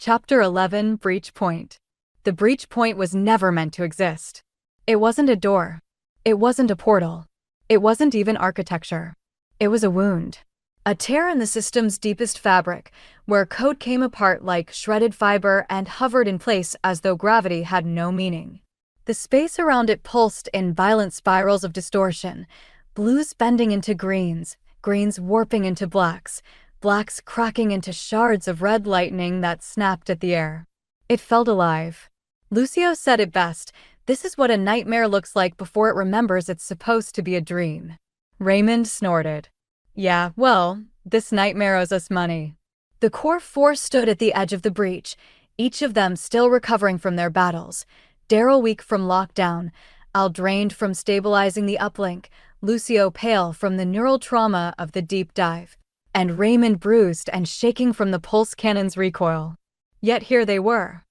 Chapter 11, Breach Point. The breach point was never meant to exist. It wasn't a door. It wasn't a portal. It wasn't even architecture. It was a wound. A tear in the system's deepest fabric, where code came apart like shredded fiber and hovered in place as though gravity had no meaning. The space around it pulsed in violent spirals of distortion, blues bending into greens, greens warping into blacks, blacks cracking into shards of red lightning that snapped at the air. It felt alive. Lucio said it best, "This is what a nightmare looks like before it remembers it's supposed to be a dream." Raymond snorted. "Yeah, well, this nightmare owes us money." The core four stood at the edge of the breach, each of them still recovering from their battles. Darrell weak from lockdown, Al drained from stabilizing the uplink, Lucio pale from the neural trauma of the deep dive, and Raymond bruised and shaking from the pulse cannon's recoil. Yet here they were.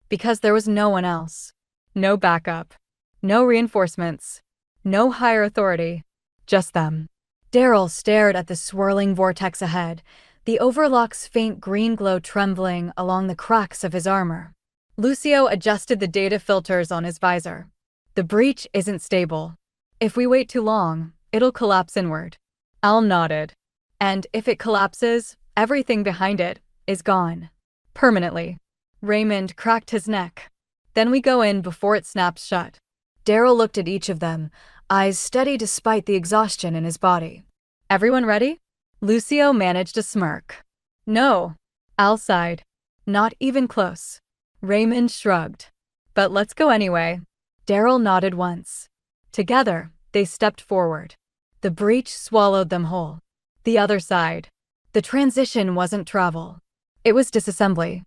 Because there was no one else. No backup. No reinforcements. No higher authority. Just them. Darrell stared at the swirling vortex ahead, the overlock's faint green glow trembling along the cracks of his armor. Lucio adjusted the data filters on his visor. The breach isn't stable. If we wait too long, it'll collapse inward. Al nodded. And if it collapses, everything behind it is gone. Permanently. Raymond cracked his neck. Then we go in before it snaps shut. Darrell looked at each of them, eyes steady despite the exhaustion in his body. Everyone ready? Lucio managed a smirk. No. Al sighed. Not even close. Raymond shrugged. But let's go anyway. Darrell nodded once. Together, they stepped forward. The breach swallowed them whole. The other side. The transition wasn't travel. It was disassembly.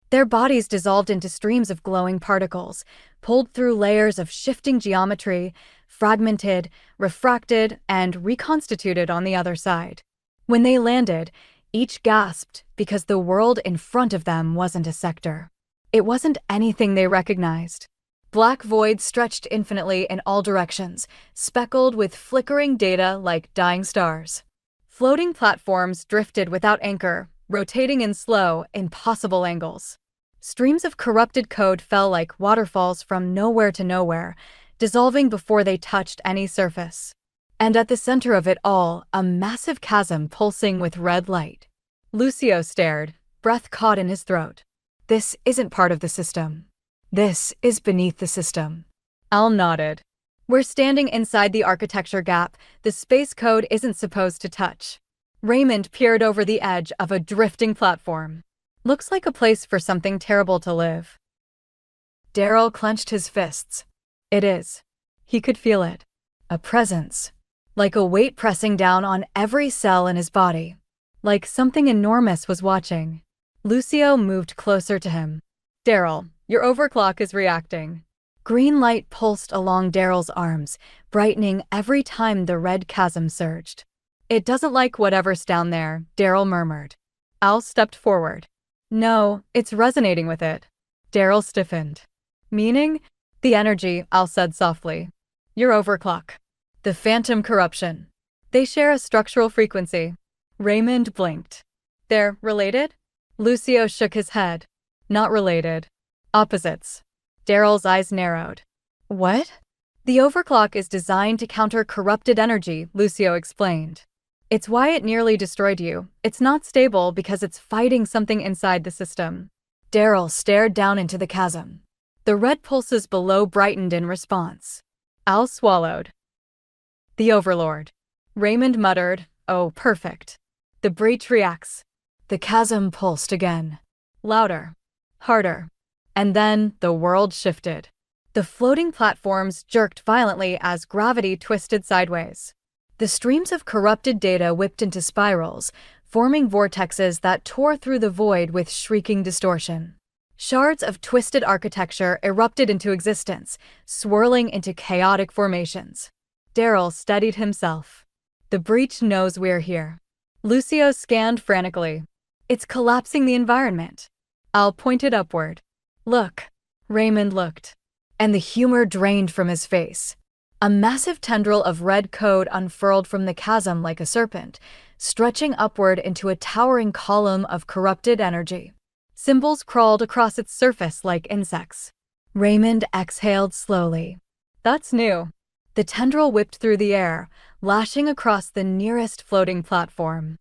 Their bodies dissolved into streams of glowing particles, pulled through layers of shifting geometry, fragmented, refracted, and reconstituted on the other side. When they landed, each gasped because the world in front of them wasn't a sector. It wasn't anything they recognized. Black voids stretched infinitely in all directions, speckled with flickering data like dying stars. Floating platforms drifted without anchor, rotating in slow, impossible angles. Streams of corrupted code fell like waterfalls from nowhere to nowhere, dissolving before they touched any surface. And at the center of it all, a massive chasm pulsing with red light. Lucio stared, breath caught in his throat. This isn't part of the system. This is beneath the system. Al nodded. We're standing inside the architecture gap the space code isn't supposed to touch. Raymond peered over the edge of a drifting platform. Looks like a place for something terrible to live. Darrell clenched his fists. It is. He could feel it. A presence. Like a weight pressing down on every cell in his body. Like something enormous was watching. Lucio moved closer to him. Darrell, your overclock is reacting. Green light pulsed along Darrell's arms, brightening every time the red chasm surged. It doesn't like whatever's down there, Darrell murmured. Al stepped forward. No, it's resonating with it. Darrell stiffened. Meaning? The energy, Al said softly. Your overclock. The phantom corruption. They share a structural frequency. Raymond blinked. They're related? Lucio shook his head. Not related. Opposites. Darrell's eyes narrowed. What? The overclock is designed to counter corrupted energy, Lucio explained. It's why it nearly destroyed you. It's not stable because it's fighting something inside the system. Darrell stared down into the chasm. The red pulses below brightened in response. Al swallowed. The Overlord. Raymond muttered, "Oh, perfect." The breach reacts. The chasm pulsed again. Louder. Harder. And then the world shifted. The floating platforms jerked violently as gravity twisted sideways. The streams of corrupted data whipped into spirals, forming vortexes that tore through the void with shrieking distortion. Shards of twisted architecture erupted into existence, swirling into chaotic formations. Darrell steadied himself. The breach knows we're here. Lucio scanned frantically. It's collapsing the environment. Al pointed upward. Look. Raymond looked. And the humor drained from his face. A massive tendril of red code unfurled from the chasm like a serpent, stretching upward into a towering column of corrupted energy. Symbols crawled across its surface like insects. Raymond exhaled slowly. That's new. The tendril whipped through the air, lashing across the nearest floating platform.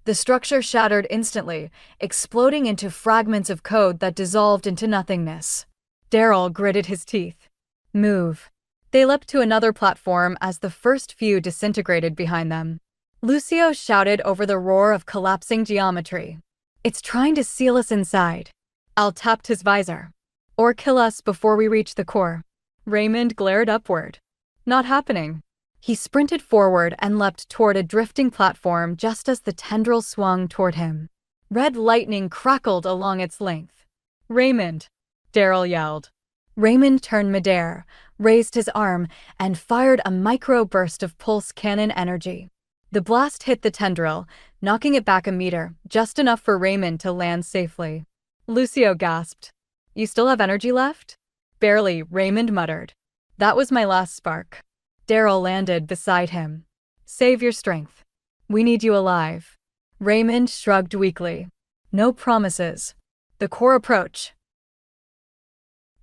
The structure shattered instantly, exploding into fragments of code that dissolved into nothingness. Darrell gritted his teeth. Move. They leapt to another platform as the first few disintegrated behind them. Lucio shouted over the roar of collapsing geometry. It's trying to seal us inside. Al tapped his visor. Or kill us before we reach the core. Raymond glared upward. Not happening. He sprinted forward and leapt toward a drifting platform just as the tendril swung toward him. Red lightning crackled along its length. Raymond! Darrell yelled. Raymond turned midair, raised his arm, and fired a micro-burst of pulse cannon energy. The blast hit the tendril, knocking it back a meter, just enough for Raymond to land safely. Lucio gasped. You still have energy left? Barely, Raymond muttered. That was my last spark. Darrell landed beside him. Save your strength. We need you alive. Raymond shrugged weakly. No promises. The core approach.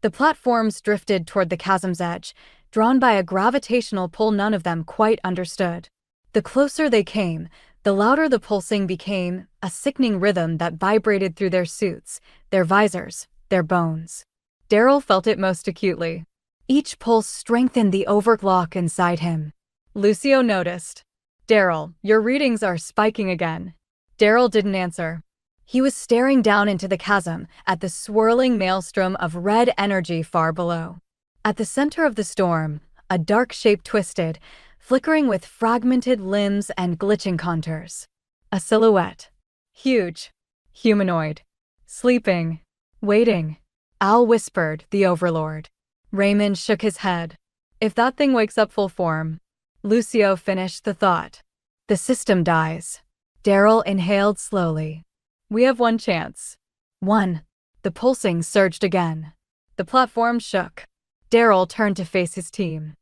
The platforms drifted toward the chasm's edge, drawn by a gravitational pull none of them quite understood. The closer they came, the louder the pulsing became, a sickening rhythm that vibrated through their suits, their visors, their bones. Darrell felt it most acutely. Each pulse strengthened the overclock inside him. Lucio noticed. Darrell, your readings are spiking again. Darrell didn't answer. He was staring down into the chasm, at the swirling maelstrom of red energy far below. At the center of the storm, a dark shape twisted, flickering with fragmented limbs and glitching contours. A silhouette. Huge. Humanoid. Sleeping. Waiting. Al whispered, the Overlord. Raymond shook his head. If that thing wakes up full form. Lucio finished the thought. The system dies. Darrell inhaled slowly. We have one chance. One. The pulsing surged again. The platform shook. Darrell turned to face his team.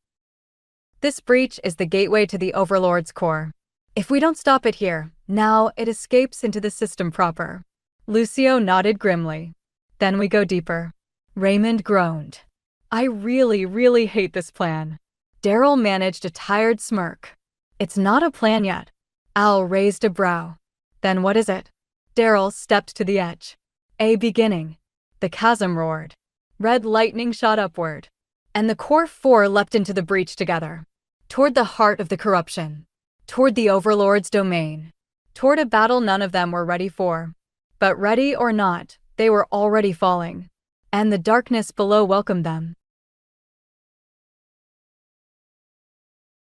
This breach is the gateway to the Overlord's core. If we don't stop it here, now it escapes into the system proper. Lucio nodded grimly. Then we go deeper. Raymond groaned. I really hate this plan. Darrell managed a tired smirk. It's not a plan yet. Al raised a brow. Then what is it? Darrell stepped to the edge. A beginning. The chasm roared. Red lightning shot upward. And the core four leapt into the breach together. Toward the heart of the corruption. Toward the Overlord's domain. Toward a battle none of them were ready for. But ready or not, they were already falling. And the darkness below welcomed them.